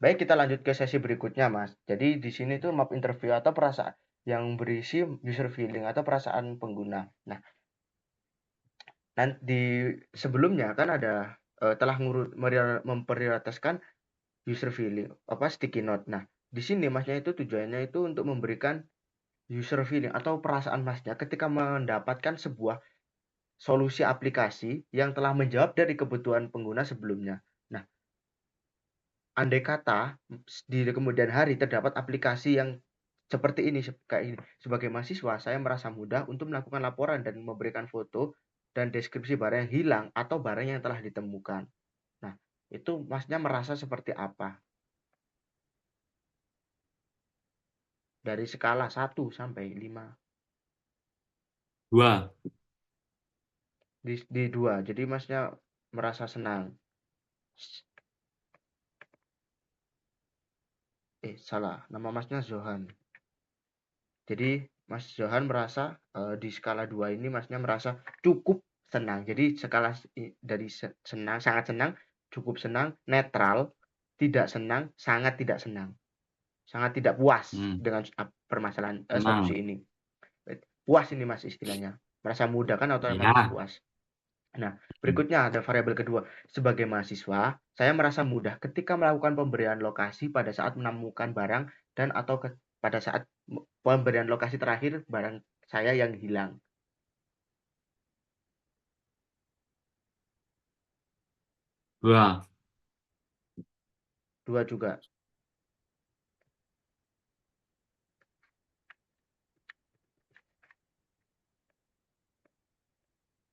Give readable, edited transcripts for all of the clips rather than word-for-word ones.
Baik, kita lanjut ke sesi berikutnya, Mas. Jadi di sini tuh map interview atau perasaan yang berisi user feeling atau perasaan pengguna. Nah, di sebelumnya kan ada telah memprioritaskan user feeling apa sticky note. Nah, di sini Masnya itu tujuannya itu untuk memberikan user feeling atau perasaan Masnya ketika mendapatkan sebuah solusi aplikasi yang telah menjawab dari kebutuhan pengguna sebelumnya. Nah, andai kata di kemudian hari terdapat aplikasi yang seperti ini, kayak ini. Sebagai mahasiswa, saya merasa mudah untuk melakukan laporan dan memberikan foto dan deskripsi barang yang hilang atau barang yang telah ditemukan. Nah, itu Masnya merasa seperti apa? Dari skala 1 sampai 5. 2. Di 2. Jadi Masnya merasa senang. Salah. Nama Masnya Zohan. Jadi Mas Zohan merasa di skala 2 ini Masnya merasa cukup senang. Jadi skala dari senang, sangat senang, cukup senang, netral, tidak senang, sangat tidak senang. Sangat tidak puas dengan permasalahan solusi Tenang. ini. Puas ini Mas istilahnya. Merasa mudah kan otomatis Ya. puas. Nah, berikutnya ada variabel kedua. Sebagai mahasiswa, saya merasa mudah ketika melakukan pemberian lokasi pada saat menemukan barang dan atau pada saat pemberian lokasi terakhir barang saya yang hilang. 2. 2 juga.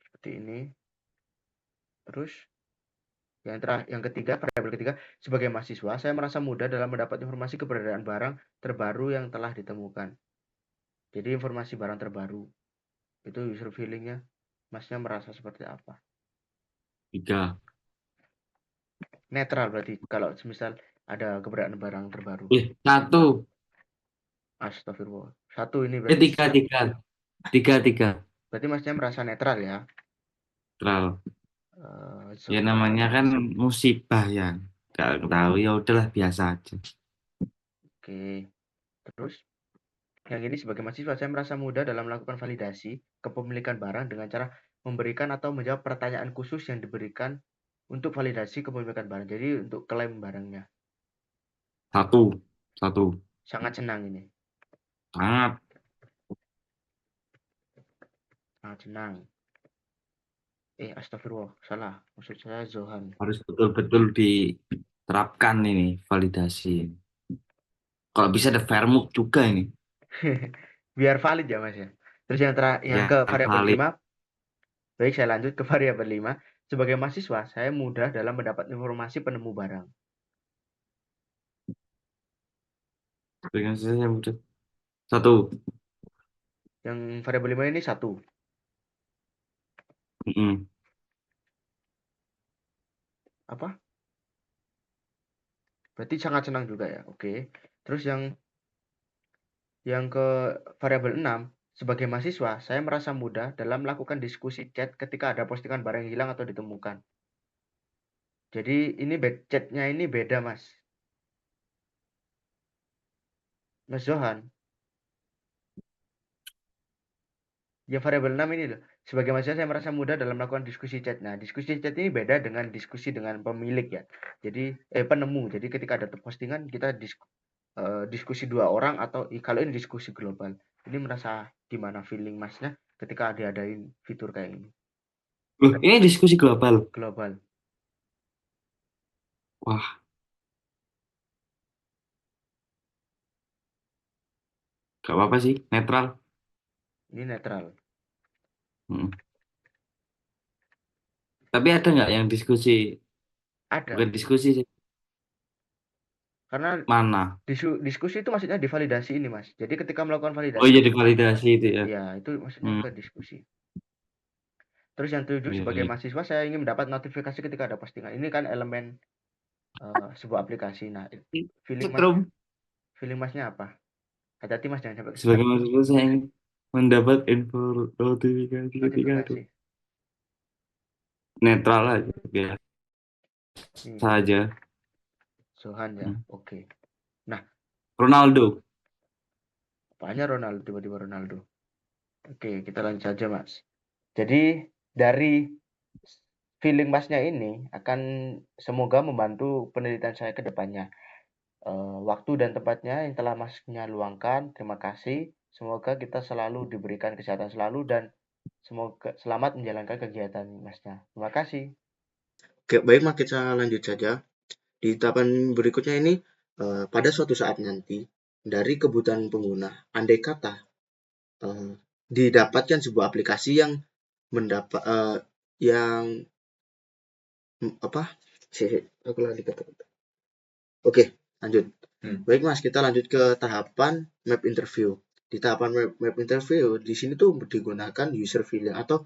Seperti ini. Terus yang ketiga, variabel ketiga, sebagai mahasiswa, saya merasa mudah dalam mendapat informasi keberadaan barang terbaru yang telah ditemukan. Jadi informasi barang terbaru. Itu user feeling-nya. Masnya merasa seperti apa? 3. Netral berarti kalau misal ada keberadaan barang terbaru. 1. Astagfirullah. 1 ini berarti 3, 3. 3, 3. berarti Masnya merasa netral ya. Terlalu. Ya namanya Zohan. kan musibah ya. Gak tahu ya udahlah biasa aja. Oke. Terus yang ini sebagai mahasiswa saya merasa mudah dalam melakukan validasi kepemilikan barang dengan cara memberikan atau menjawab pertanyaan khusus yang diberikan untuk validasi kepemilikan barang. Jadi untuk klaim barangnya. 1. 1. Sangat senang ini. Sangat. Sangat senang. Astagfirullah. Salah. Maksud saya Zohan. Harus betul-betul diterapkan ini validasi. Kalau bisa ada Vermuk juga ini. Biar valid ya Mas ya. Terus yang Ya ke variabel valid. kelima. Baik, saya lanjut ke variabel 5. Sebagai mahasiswa, saya mudah dalam mendapat informasi penemu barang. Dengan saya mudah. 1. Yang variabel 5 ini 1. Mm-mm. Apa? Berarti sangat senang juga ya. Oke. Terus yang ke variabel 6, sebagai mahasiswa, saya merasa mudah dalam melakukan diskusi chat ketika ada postingan barang yang hilang atau ditemukan. Jadi ini chatnya ini beda, Mas. Mas Johan. Yang variabel 6 ini loh. Sebagai mahasiswa saya merasa mudah dalam melakukan diskusi chat. Nah, diskusi chat ini beda dengan diskusi dengan pemilik ya. Jadi penemu. Jadi ketika ada postingan kita diskusi dua orang atau kalau ini diskusi global. Ini merasa gimana feeling Masnya ketika diadain fitur kayak ini? Loh, ini diskusi global. Global. Wah, gak apa-apa sih, netral. Ini netral. Mm. Tapi ada nggak yang diskusi? Ada. Bukan diskusi sih. Karena Mana? diskusi itu maksudnya divalidasi ini, Mas. Jadi ketika melakukan Oh validasi iya divalidasi itu ya. ya itu maksudnya Hmm. ke diskusi. Terus yang 7, Iya, sebagai iya. mahasiswa saya ingin mendapat notifikasi ketika ada postingan. Ini kan elemen sebuah aplikasi. Nah, feeling Mas Setrum. feeling Masnya apa? Hati-hati Mas jangan sampai Sebagai kesetrum. mahasiswa saya ingin mendapat info notifikasi ketika itu. Notifikasi. Netral aja, biasa Nih, saja. Johan ya. Oke. Nah, Ronaldo. apanya Ronaldo tiba-tiba Ronaldo? Oke, kita lanjut saja, Mas. Jadi dari feeling Masnya ini akan semoga membantu penelitian saya ke depannya. Waktu dan tempatnya yang telah Masnya luangkan, terima kasih. Semoga kita selalu diberikan kesehatan selalu dan semoga selamat menjalankan kegiatan Masnya. Terima kasih. Oke, baik, Mas, kita lanjut saja. Di tahapan berikutnya ini, pada suatu saat nanti, dari kebutuhan pengguna, andai kata didapatkan sebuah aplikasi yang mendapat yang apa? Aku lagi kata-kata. Oke, lanjut. Baik, Mas, kita lanjut ke tahapan map interview. Di tahapan map interview, di sini tuh digunakan user feeling atau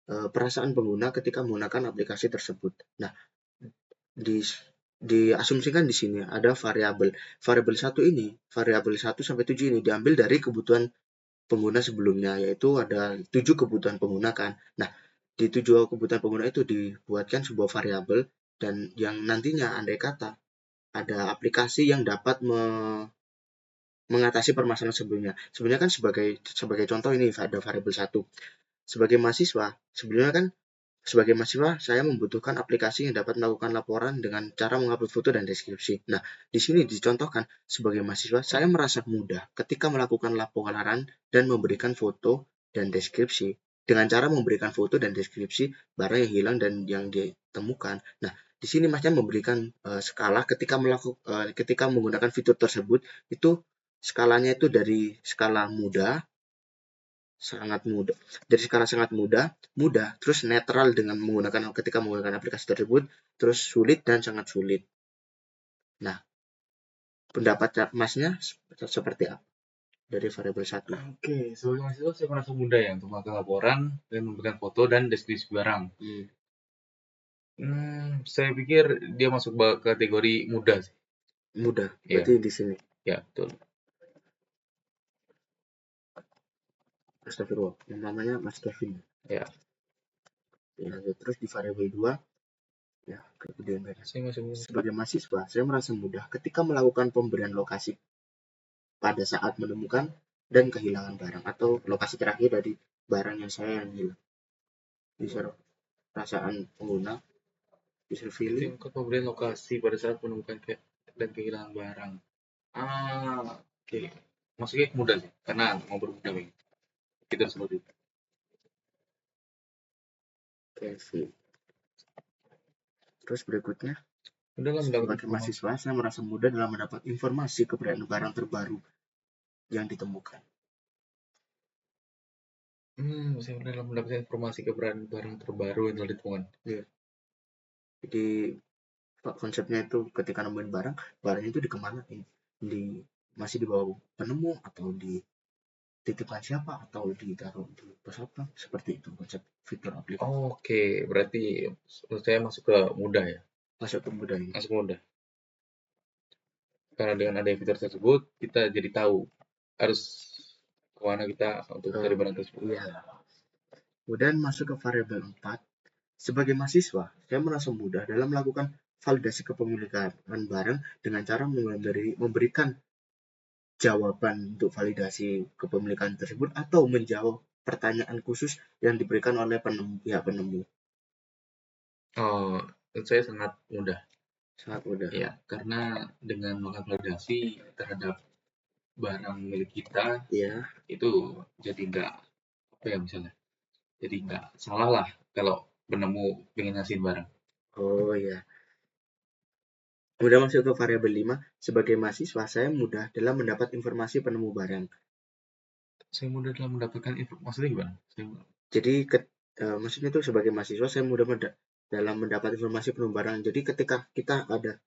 perasaan pengguna ketika menggunakan aplikasi tersebut. Nah, diasumsikan di sini ada variabel. Variabel 1 sampai 7 ini diambil dari kebutuhan pengguna sebelumnya, yaitu ada 7 kebutuhan pengguna kan. Nah, di 7 kebutuhan pengguna itu dibuatkan sebuah variabel dan yang nantinya andai kata ada aplikasi yang dapat mengatasi permasalahan sebelumnya. Sebenarnya kan sebagai contoh ini ada variabel 1. Sebagai mahasiswa, saya membutuhkan aplikasi yang dapat melakukan laporan dengan cara mengupload foto dan deskripsi. Nah, di sini dicontohkan sebagai mahasiswa, saya merasa mudah ketika melakukan laporan dan memberikan foto dan deskripsi dengan cara memberikan foto dan deskripsi barang yang hilang dan yang ditemukan. Nah, di sini Masnya memberikan skala ketika menggunakan fitur tersebut, itu skalanya itu dari skala mudah, sangat mudah, dari skala sangat mudah, terus netral dengan ketika menggunakan aplikasi tersebut, terus sulit dan sangat sulit. Nah, pendapat Masnya seperti apa dari variabel 1? Oke, sebagai mahasiswa saya merasa mudah ya untuk melakukan laporan dan memberikan foto dan deskripsi barang. Saya pikir dia masuk kategori mudah sih. Mudah, Iya. berarti di sini. Ya, betul. Astagfirullah, yang namanya Mas Kevin. Ya. Ya, terus di variabel 2, ya, kemudian Saya masih mudah. sebagai mahasiswa, saya merasa mudah ketika melakukan pemberian lokasi pada saat menemukan dan kehilangan barang atau lokasi terakhir dari barang yang saya yang hilang. User perasaan pengguna, user feeling. Tingkat pemberian lokasi pada saat menemukan dan kehilangan barang. Oke. Maksudnya mudah sih, karena mau bermudah begitu. Kita seperti itu. Oke, terus berikutnya, Dalam sebagai mahasiswa, saya merasa mudah dalam mendapat informasi keberadaan barang terbaru yang ditemukan. Saya dalam mendapatkan informasi keberadaan barang terbaru yang telah ditemukan. Iya. Jadi konsepnya itu ketika nemuin barang itu dikemanain? Masih dibawa penemu atau dititipkan siapa atau ditaruh di pos apa? Seperti itu konsep fitur aplikasi. Oke, berarti menurut saya masuk ke mudah ya. Masuk ke mudah ini. Masuk mudah. Karena dengan adanya fitur tersebut, kita jadi tahu harus kemana kita untuk cari barang tersebut. Iya. Kemudian masuk ke variabel 4. Sebagai mahasiswa, saya merasa mudah dalam melakukan validasi kepemilikan barang dengan cara memberikan jawaban untuk validasi kepemilikan tersebut atau menjawab pertanyaan khusus yang diberikan oleh pihak penemu. Menurut saya sangat mudah. Sangat mudah. Ya, karena dengan melakukan validasi terhadap barang milik kita, Iya. itu jadi misalnya, jadi nggak salah lah kalau penemu pengen ngasih barang. Oh iya. Kemudian masuk ke variabel 5. Sebagai mahasiswa, saya mudah dalam mendapat informasi penemu barang. Saya mudah dalam mendapatkan maksudnya gimana? Jadi maksudnya itu sebagai mahasiswa saya mudah dalam mendapat informasi penemu barang. Jadi ketika kita ada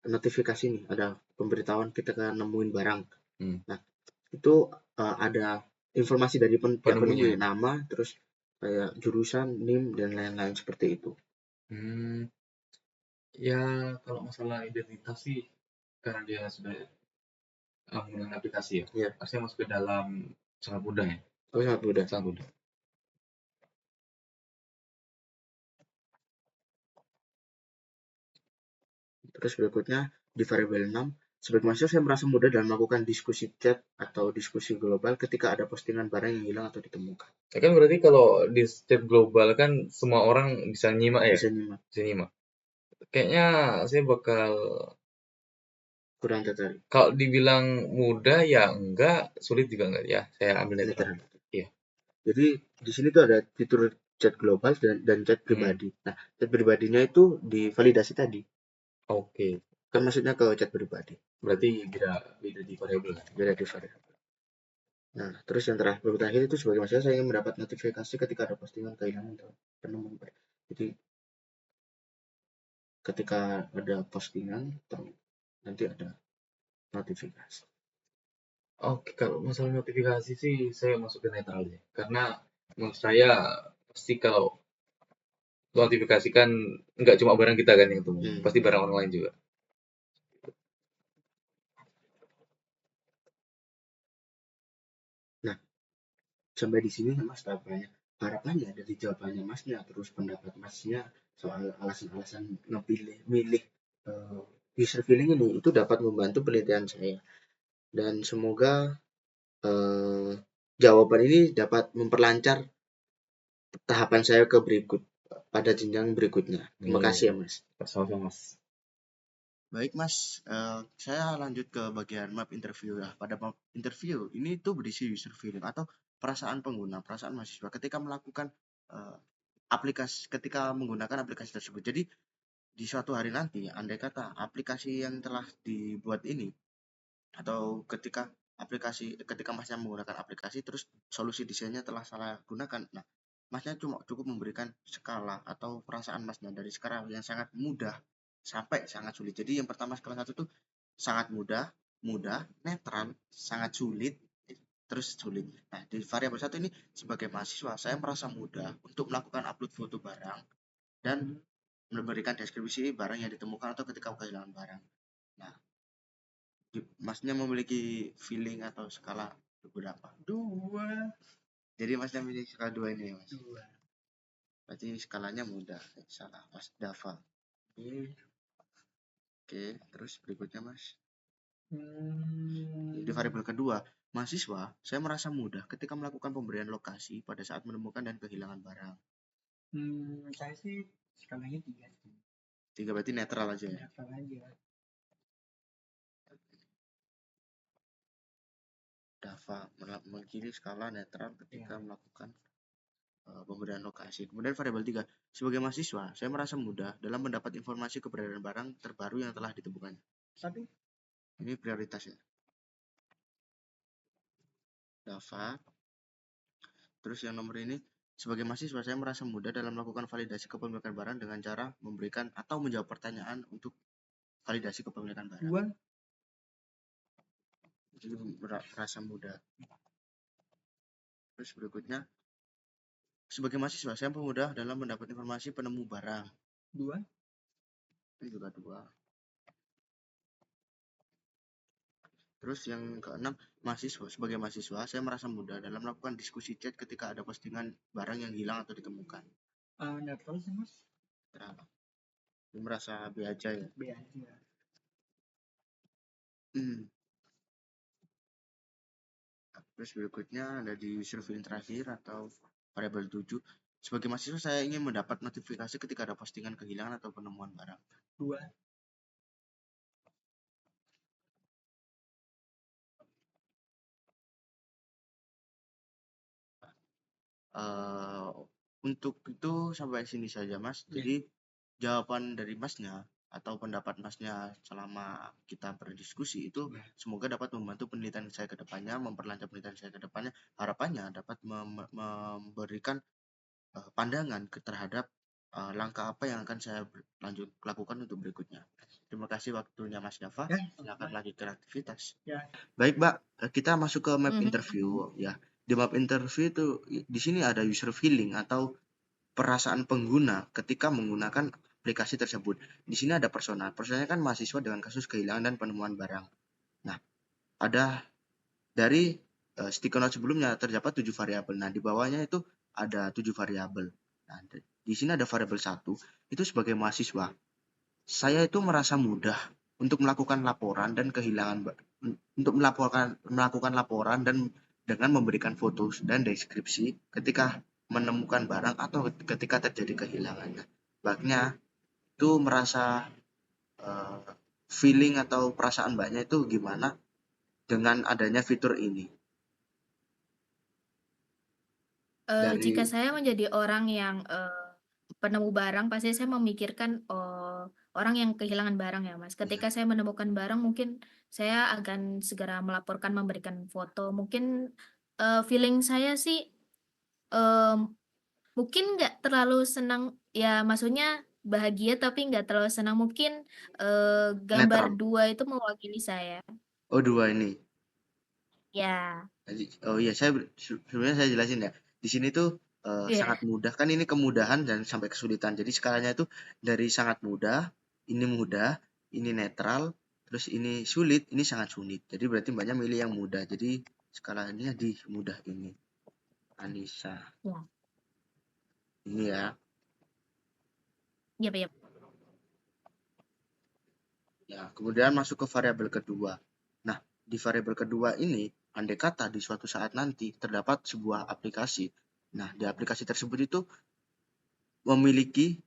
notifikasi nih, ada pemberitahuan kita nemuin barang. Nah, itu ada informasi dari penemunya, nama, terus kayak jurusan, NIM dan lain-lain seperti itu. Ya, kalau masalah identitas sih, karena dia sudah menggunakan aplikasi ya, pasti masuk ke dalam sangat mudah ya. Oh, sangat mudah. Sangat mudah. Terus berikutnya di variabel 6, sebagai mahasiswa saya merasa mudah dalam melakukan diskusi chat atau diskusi global ketika ada postingan barang yang hilang atau ditemukan. Ya kan berarti kalau di chat global kan semua orang bisa nyimak ya? Bisa nyimak, Bisa nyimak. Kayaknya saya bakal, kurang tertarik. kalau dibilang mudah ya enggak, sulit juga enggak ya. Saya ambil netral. Netral. Iya. Jadi di sini tuh ada fitur chat global dan chat pribadi. Nah, chat pribadinya itu divalidasi tadi. Oke. Kan maksudnya ke chat pribadi. Berarti beda di variabel. Beda di variabel. Nah, terus yang terakhir itu sebagai mahasiswa saya ingin mendapat notifikasi ketika ada postingan kehilangan atau penemuan. Jadi ketika ada postingan nanti ada notifikasi. Oke, kalau masalah notifikasi sih saya masuk ke netral ya. Karena menurut saya pasti kalau notifikasi kan nggak cuma barang kita kan yang ketemu, pasti barang orang lain juga. Nah, sampai di sini Mas harapannya dari jawabannya Masnya, terus pendapat Masnya soal alasan-alasan milih user feeling ini itu dapat membantu penelitian saya, dan semoga jawaban ini dapat memperlancar tahapan saya ke pada jenjang berikutnya. Terima kasih ya Mas. Sama-sama Mas. Baik Mas, saya lanjut ke bagian map interview ya. Pada map interview ini tuh berisi user feeling atau perasaan pengguna, perasaan mahasiswa ketika melakukan ketika menggunakan aplikasi tersebut. Jadi di suatu hari nanti, andai kata aplikasi yang telah dibuat ini atau ketika Masnya menggunakan aplikasi terus solusi desainnya telah salah gunakan. Nah, Masnya cukup memberikan skala atau perasaan Masnya dari skala yang sangat mudah sampai sangat sulit. Jadi yang pertama skala 1 tuh sangat mudah, netral, sangat sulit, terus sulit. Nah, di variabel 1 ini sebagai mahasiswa saya merasa mudah untuk melakukan upload foto barang dan memberikan deskripsi barang yang ditemukan atau ketika kehilangan barang. Nah, Masnya memiliki feeling atau skala berapa? 2. Jadi Masnya memiliki skala 2 ini ya Mas? 2. Berarti skalanya mudah. Salah, Mas Dava. Oke, terus berikutnya Mas. Di variabel kedua, mahasiswa, saya merasa mudah ketika melakukan pemberian lokasi pada saat menemukan dan kehilangan barang. Saya sih skalanya 3 sih. 3 berarti netral aja ya? Netral aja. Dava memiliki skala netral ketika melakukan pemberian lokasi. Kemudian variabel 3, sebagai mahasiswa, saya merasa mudah dalam mendapat informasi keberadaan barang terbaru yang telah ditemukan. Ini prioritasnya. Dava. Terus yang nomor ini, sebagai mahasiswa, saya merasa mudah dalam melakukan validasi kepemilikan barang dengan cara memberikan atau menjawab pertanyaan untuk validasi kepemilikan barang. 2. Jadi merasa mudah. Terus berikutnya, sebagai mahasiswa, saya mudah dalam mendapat informasi penemu barang. 2. Ini juga 2. Terus yang keenam, sebagai mahasiswa, saya merasa mudah dalam melakukan diskusi chat ketika ada postingan barang yang hilang atau ditemukan. Netral sih Mas. Netral. Ini merasa B aja ya? B aja. Terus berikutnya ada di user feeling terakhir atau variabel 7. Sebagai mahasiswa, saya ingin mendapat notifikasi ketika ada postingan kehilangan atau penemuan barang. 2. Untuk itu sampai sini saja Mas. Jadi jawaban dari Masnya atau pendapat Masnya selama kita berdiskusi itu semoga dapat membantu penelitian saya ke depannya, memperlancar penelitian saya ke depannya. Harapannya dapat memberikan pandangan terhadap langkah apa yang akan saya lakukan untuk berikutnya. Terima kasih waktunya Mas Dava. Silakan lagi ke aktivitas. Baik Mbak, kita masuk ke map interview ya. Di map interview itu di sini ada user feeling atau perasaan pengguna ketika menggunakan aplikasi tersebut. Di sini ada personal. Personalnya kan mahasiswa dengan kasus kehilangan dan penemuan barang. Nah, ada dari sticky note sebelumnya terdapat 7 variabel. Nah, di bawahnya itu ada 7 variabel. Nah, di sini ada variabel 1. Itu sebagai mahasiswa, saya itu merasa mudah untuk melakukan laporan dan untuk melakukan laporan dan dengan memberikan foto dan deskripsi ketika menemukan barang atau ketika terjadi kehilangan. Mbaknya itu merasa eh, feeling atau perasaan mbaknya itu gimana dengan adanya fitur ini Jika dari saya menjadi orang yang penemu barang, pasti saya memikirkan orang yang kehilangan barang ya, Mas. Ketika saya menemukan barang, mungkin saya akan segera melaporkan, memberikan foto. Mungkin feeling saya sih mungkin nggak terlalu senang, ya maksudnya bahagia tapi nggak terlalu senang. Mungkin gambar netral. 2 itu mewakili saya. Oh, dua ini. Ya, Oh iya, sebenarnya saya jelasin ya. Di sini tuh sangat ya. mudah kan, ini kemudahan dan sampai kesulitan. Jadi skalanya itu dari sangat mudah, ini netral, terus ini sulit, ini sangat sulit. Jadi berarti banyak milih yang mudah. Jadi skalanya di mudah ini. Anissa. Ya. Ini ya. Iya, iya. Ya, kemudian masuk ke variabel kedua. Nah, di variabel kedua ini, andai kata di suatu saat nanti terdapat sebuah aplikasi. Nah, di aplikasi tersebut itu memiliki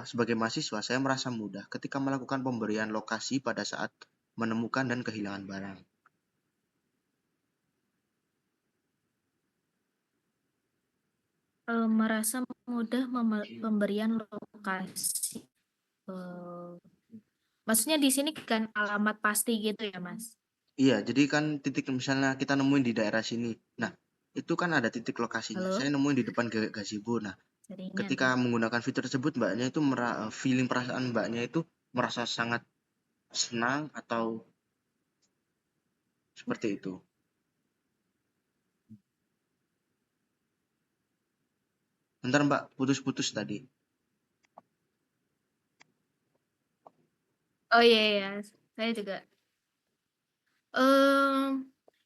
sebagai mahasiswa, saya merasa mudah ketika melakukan pemberian lokasi pada saat menemukan dan kehilangan barang. Merasa mudah pemberian lokasi. Maksudnya di sini kan alamat pasti gitu ya, Mas? Iya, jadi kan titik misalnya kita nemuin di daerah sini. Nah, itu kan ada titik lokasinya. Halo, Saya nemuin di depan gazebo. Nah, jaringan. ketika menggunakan fitur tersebut, mbaknya itu feeling perasaan mbaknya itu merasa sangat senang atau seperti itu. Bentar, Mbak, putus-putus tadi. Oh iya, iya, saya juga.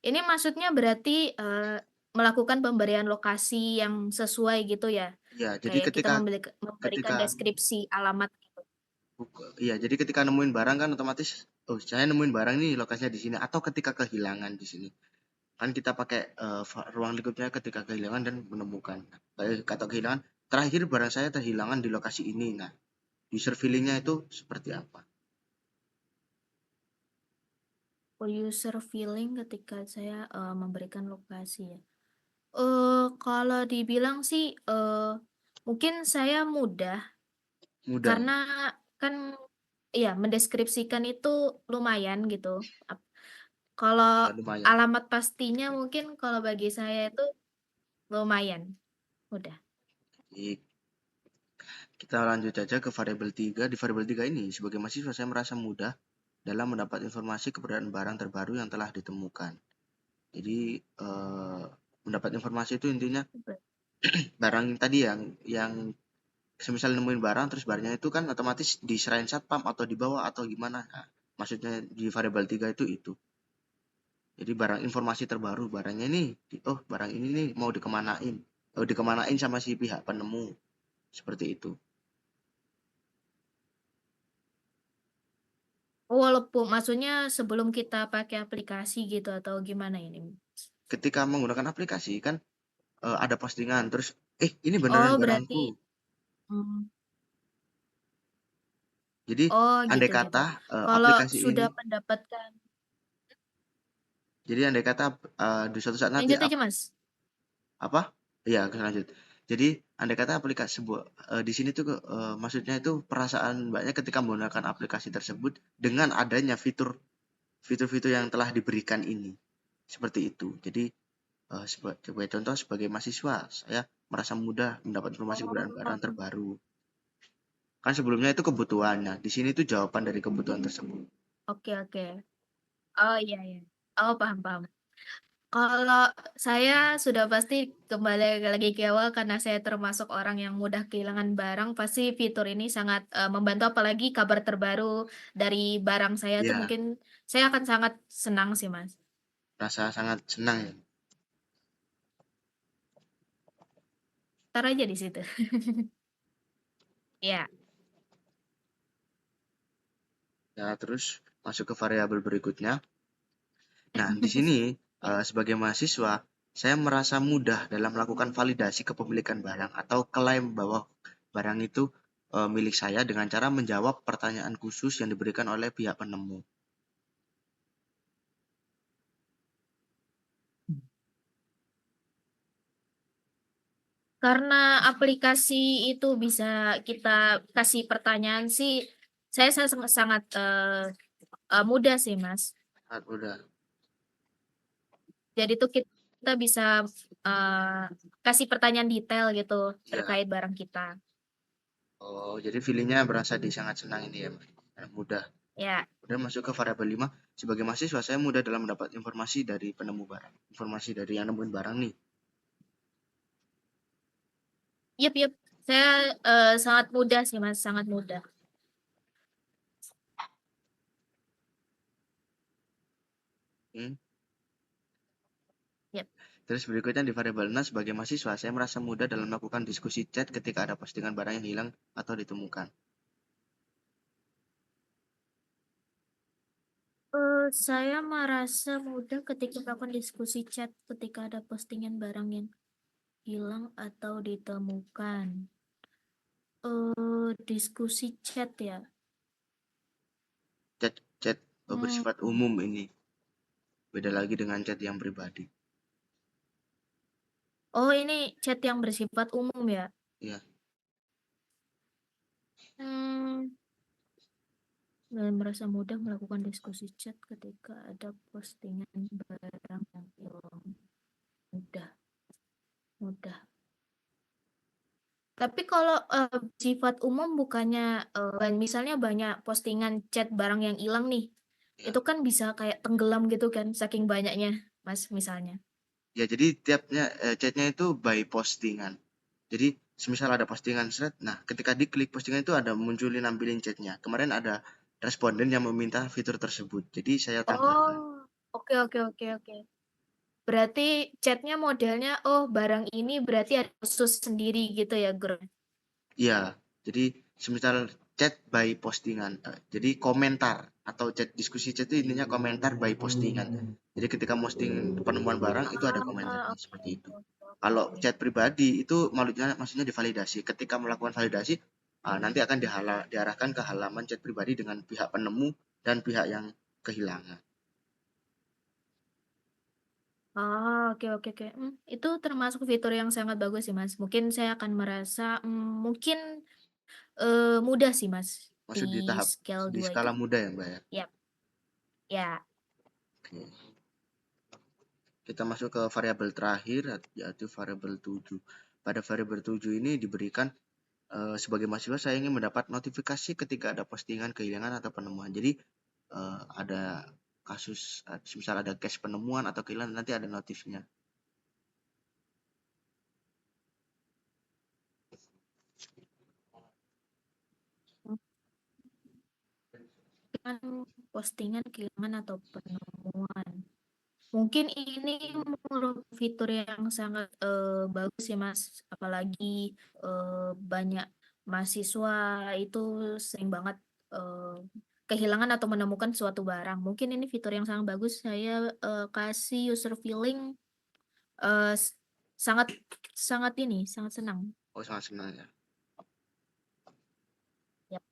Ini maksudnya berarti melakukan pemberian lokasi yang sesuai gitu ya? Iya, jadi Kayak kita memberikan ketika deskripsi alamat gitu. iya, jadi ketika nemuin barang kan otomatis, oh saya nemuin barang nih lokasinya di sini, atau ketika kehilangan di sini. Kan kita pakai ruang lingkupnya ketika kehilangan dan menemukan. Kayak kata kehilangan, terakhir barang saya terhilangan di lokasi ini. Nah, user feeling-nya itu seperti apa? User feeling ketika saya memberikan lokasi ya. Kalau dibilang sih mungkin saya mudah Mudah, karena kan ya mendeskripsikan itu lumayan gitu. Kalau ya lumayan. alamat pastinya mungkin kalau bagi saya itu lumayan mudah. Jadi, kita lanjut aja ke variabel 3. Di variabel 3 ini, sebagai mahasiswa saya merasa mudah dalam mendapat informasi keberadaan barang terbaru yang telah ditemukan. Jadi, mendapat informasi itu intinya barang tadi yang semisal nemuin barang terus barangnya itu kan otomatis diserahin satpam atau dibawa atau gimana. Nah, maksudnya di variabel 3 itu. Jadi barang informasi terbaru barangnya nih, oh barang ini nih mau dikemanain sama si pihak penemu. Seperti itu. Walaupun maksudnya sebelum kita pakai aplikasi gitu atau gimana ini? Ketika menggunakan aplikasi kan ada postingan terus ini Oh, beneran berarti barangku. hmm, Jadi oh andai gitu gitu. kata Kalau aplikasi ini sudah mendapatkan jadi andai kata di suatu saat nanti lanjut aja, Mas. apa? Iya, lanjut. Jadi andai kata aplikasi sebuah di sini tuh maksudnya itu perasaan mbaknya ketika menggunakan aplikasi tersebut dengan adanya fitur-fitur yang telah diberikan ini. Seperti itu. Jadi sebagai contoh sebagai mahasiswa saya merasa mudah mendapat informasi keberadaan barang Oh, terbaru. Kan sebelumnya itu kebutuhannya. Di sini tuh jawaban dari kebutuhan tersebut. oke oke. Oh iya iya. Oh paham paham. Kalau saya sudah pasti kembali lagi ke awal karena saya termasuk orang yang mudah kehilangan barang, pasti fitur ini sangat membantu apalagi kabar terbaru dari barang saya tuh Ya, mungkin saya akan sangat senang sih, Mas. rasa sangat senang ya. Ntar aja di situ. Ya. Ya, terus masuk ke variabel berikutnya. Nah, di sini sebagai mahasiswa, saya merasa mudah dalam melakukan validasi kepemilikan barang atau klaim bahwa barang itu milik saya dengan cara menjawab pertanyaan khusus yang diberikan oleh pihak penemu. Karena aplikasi itu bisa kita kasih pertanyaan sih, saya sangat mudah sih, Mas. Sangat mudah. Jadi tuh kita bisa kasih pertanyaan detail gitu Ya. terkait barang kita. Oh, jadi feelingnya berasa sangat senang ini ya, mudah. Ya, Kemudian masuk ke variabel 5. Sebagai mahasiswa, saya mudah dalam mendapat informasi dari penemu barang. Informasi dari yang nemuin barang nih. yep. Saya sangat mudah sih, Mas, sangat mudah. Yep. Terus berikutnya di variabel 6, sebagai mahasiswa, saya merasa mudah dalam melakukan diskusi chat ketika ada postingan barang yang hilang atau ditemukan. Saya merasa mudah ketika melakukan diskusi chat ketika ada postingan barang yang hilang atau ditemukan. Diskusi chat ya. Chat bersifat umum ini. Beda lagi dengan chat yang pribadi. Oh, ini chat yang bersifat umum ya? Iya. Dan merasa mudah melakukan diskusi chat ketika ada postingan barang yang hilang. Mudah. Tapi kalau sifat umum bukannya misalnya banyak postingan chat barang yang hilang nih, Ya. itu kan bisa kayak tenggelam gitu kan, saking banyaknya, Mas, misalnya. Ya, jadi tiapnya chatnya itu by postingan. Jadi semisal ada postingan thread, nah ketika diklik postingan itu ada munculin nampilin chatnya. Kemarin ada responden yang meminta fitur tersebut, jadi saya tambahkan. Oh, oke. Berarti chatnya modelnya, barang ini berarti ada khusus sendiri gitu ya, Gro? Iya, jadi semisal chat by postingan, jadi komentar atau chat diskusi chat itu intinya komentar by postingan. Jadi ketika posting penemuan barang itu ada komentarnya seperti itu. Kalau chat pribadi itu maksudnya divalidasi. Ketika melakukan validasi, nanti akan diarahkan ke halaman chat pribadi dengan pihak penemu dan pihak yang kehilangan. Oke. Itu termasuk fitur yang sangat bagus sih, Mas. Mungkin saya akan merasa mungkin mudah sih, Mas, Maksud di scale 2 skala itu. mudah ya, Mbak ya? Yap. Ya. Oke. Kita masuk ke variabel terakhir, yaitu variabel 7. Pada variabel 7 ini diberikan sebagai mahasiswa saya ingin mendapat notifikasi ketika ada postingan kehilangan atau penemuan. Jadi ada kasus, misal ada case penemuan atau kehilangan, nanti ada notifnya. Postingan kehilangan atau penemuan. Mungkin ini fitur yang sangat bagus ya, Mas. Apalagi banyak mahasiswa itu sering banget kehilangan atau menemukan suatu barang. Mungkin ini fitur yang sangat bagus. Saya kasih user feeling sangat senang. Oh, sangat senang ya. Yap.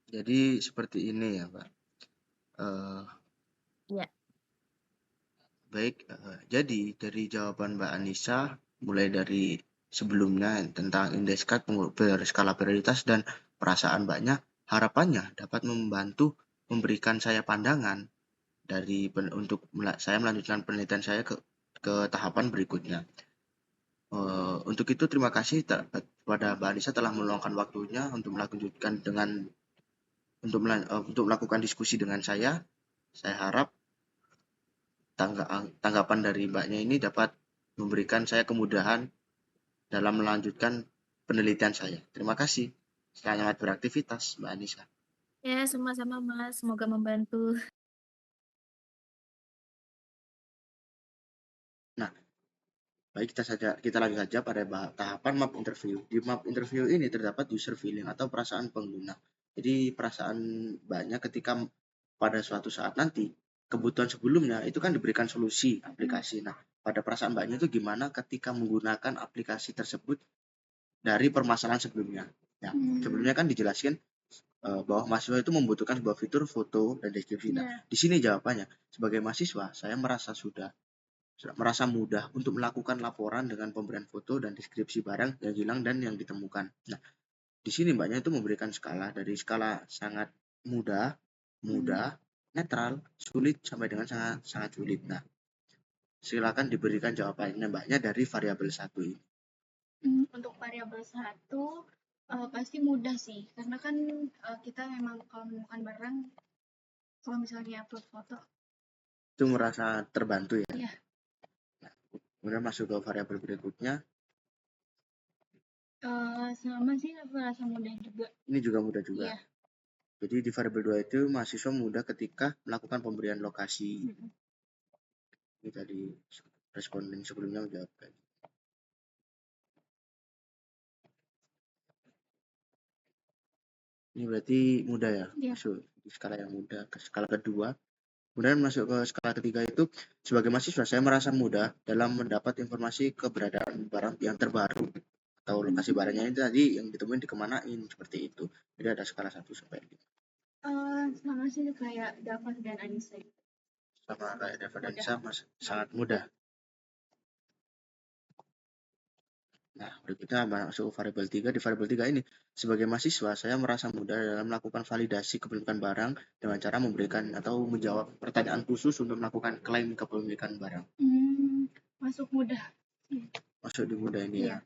Jadi seperti ini ya, Pak. Ya. Baik, jadi dari jawaban Mbak Anissa, mulai dari sebelumnya tentang indeks CAD, skala prioritas dan perasaan Mbaknya, harapannya dapat membantu memberikan saya pandangan untuk saya melanjutkan penelitian saya ke tahapan berikutnya. Untuk itu terima kasih kepada Mbak Anissa telah meluangkan waktunya untuk melakukan diskusi dengan saya. Saya harap tanggapan dari Mbaknya ini dapat memberikan saya kemudahan dalam melanjutkan penelitian saya. Terima kasih. Selamat beraktivitas, Mbak Anissa. Ya, sama-sama, Mas. Semoga membantu. Nah, baik, kita lagi saja pada tahapan map interview. Di map interview ini terdapat user feeling atau perasaan pengguna. Jadi perasaan Mbaknya ketika pada suatu saat nanti kebutuhan sebelumnya itu kan diberikan solusi aplikasi. Nah, pada perasaan Mbaknya itu gimana ketika menggunakan aplikasi tersebut dari permasalahan sebelumnya? Ya, sebelumnya kan dijelaskan bahwa mahasiswa itu membutuhkan sebuah fitur foto dan deskripsi. Nah, di sini jawabannya, sebagai mahasiswa saya merasa mudah untuk melakukan laporan dengan pemberian foto dan deskripsi barang yang hilang dan yang ditemukan. Nah, di sini Mbaknya itu memberikan skala dari skala sangat mudah, netral, sulit sampai dengan sangat sulit. Nah, silakan diberikan jawabannya Mbaknya dari variabel 1 ini. Untuk variabel 1 pasti mudah sih, karena kan kita memang kalau menemukan barang, kalau misalnya upload foto itu merasa terbantu ya. Iya. Nah, kemudian masuk ke variabel berikutnya. Sama sih, aku rasa mudah juga. Ini juga mudah juga. Iya. Jadi di variabel 2 itu mahasiswa mudah ketika melakukan pemberian lokasi. Ini tadi responden sebelumnya menjawab. Ini berarti mudah ya, masuk di skala yang mudah ke skala kedua. Kemudian masuk ke skala ketiga itu, sebagai mahasiswa saya merasa mudah dalam mendapat informasi keberadaan barang yang terbaru atau lokasi barangnya ini tadi yang ditemuin dikemanain, seperti itu. Jadi ada skala 1 sampai 5. Sama sih kayak Dava dan Anissa. Sama kayak Dava dan Anissa, sangat mudah. Nah, berikutnya masuk variabel 3. Di variabel 3 ini, sebagai mahasiswa, saya merasa mudah dalam melakukan validasi kepemilikan barang dengan cara memberikan atau menjawab pertanyaan khusus untuk melakukan klaim kepemilikan barang. Masuk mudah. Masuk di mudah ini ya.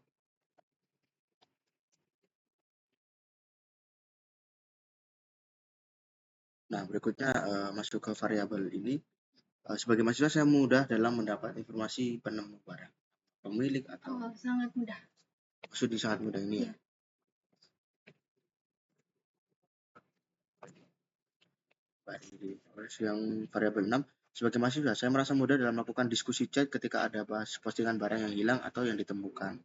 Nah, berikutnya masuk ke variabel ini. Sebagai mahasiswa, saya mudah dalam mendapat informasi penemu barang. Pemilik atau sangat mudah. Masuk di sangat mudah ini ya. Baik, yang variabel 6, sebagai mahasiswa saya merasa mudah dalam melakukan diskusi chat ketika ada bahas postingan barang yang hilang atau yang ditemukan.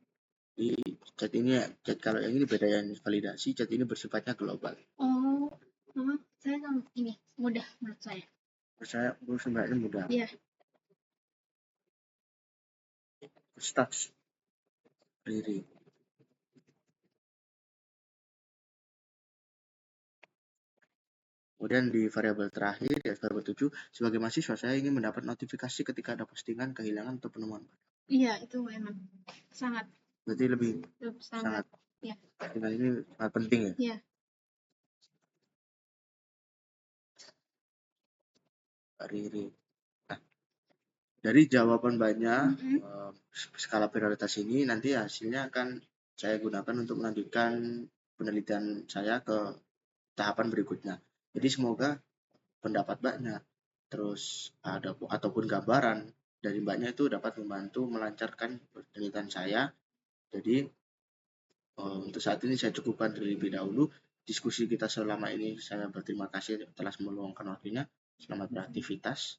Di chat ini kalau yang ini beda yang validasi, chat ini bersifatnya global. Saya sama ini mudah menurut saya. Menurut sebenarnya mudah. Iya. Stats Riri. Kemudian di variabel terakhir, ya variabel 7, sebagai mahasiswa saya ingin mendapat notifikasi ketika ada postingan kehilangan atau penemuan. Iya, itu memang sangat. Berarti lebih sangat. Ya. Postingan ini sangat penting ya. Iya. Riri. Nah, dari jawaban banyak skala prioritas ini nanti hasilnya akan saya gunakan untuk melanjutkan penelitian saya ke tahapan berikutnya. Jadi semoga pendapat Mbaknya terus ada ataupun gambaran dari Mbaknya itu dapat membantu melancarkan penelitian saya. Jadi untuk saat ini saya cukupkan terlebih dahulu. Diskusi kita selama ini saya berterima kasih telah meluangkan waktunya. Selamat beraktivitas.